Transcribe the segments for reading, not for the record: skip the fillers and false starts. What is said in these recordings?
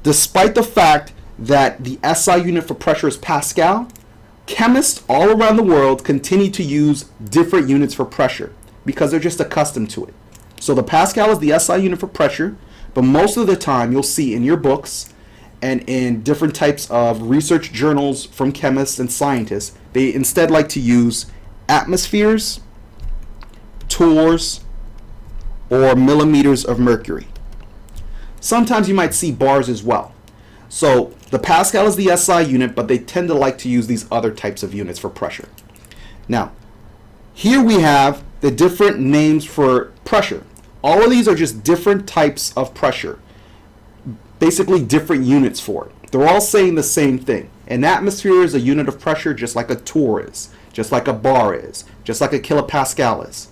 Despite the fact that the SI unit for pressure is Pascal, chemists all around the world continue to use different units for pressure because they're just accustomed to it. So the Pascal is the SI unit for pressure, but most of the time you'll see in your books and in different types of research journals from chemists and scientists, they instead like to use atmospheres, torrs, or millimeters of mercury. Sometimes you might see bars as well. So the Pascal is the SI unit, but they tend to like to use these other types of units for pressure. Now, here we have the different names for pressure. All of these are just different types of pressure, basically different units for it. They're all saying the same thing. An atmosphere is a unit of pressure just like a torr is, just like a bar is, just like a kilopascal is.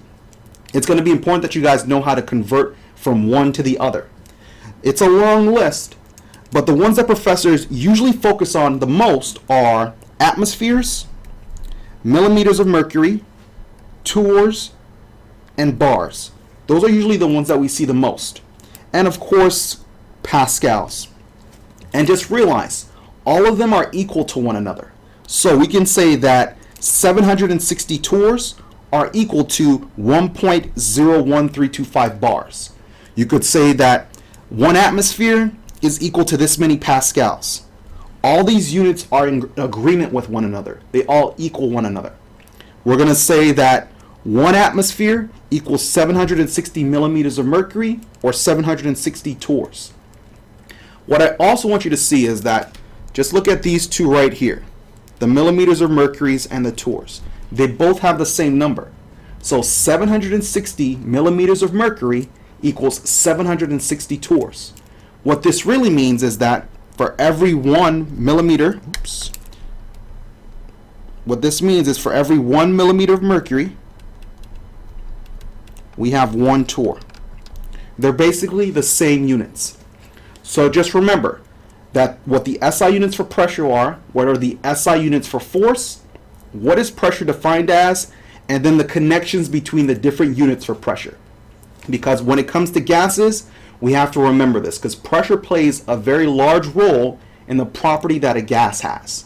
It's going to be important that you guys know how to convert from one to the other. It's a long list, but the ones that professors usually focus on the most are atmospheres, millimeters of mercury, torrs, and bars. Those are usually the ones that we see the most. And of course, pascals. And just realize, all of them are equal to one another. So we can say that 760 torrs are equal to 1.01325 bars. You could say that 1 atmosphere is equal to this many pascals. All these units are in agreement with one another. They all equal one another. We're going to say that 1 atmosphere equals 760 millimeters of mercury, or 760 torrs. What I also want you to see is that, just look at these two right here, the millimeters of mercuries and the torrs. They both have the same number. So 760 millimeters of mercury equals 760 torrs. What this really means is that for every 1 millimeter, what this means is for every 1 millimeter of mercury, we have 1 torr. They're basically the same units. So just remember that what the SI units for pressure are, what are the SI units for force, what is pressure defined as, and then the connections between the different units for pressure. Because when it comes to gases, we have to remember this, because pressure plays a very large role in the property that a gas has.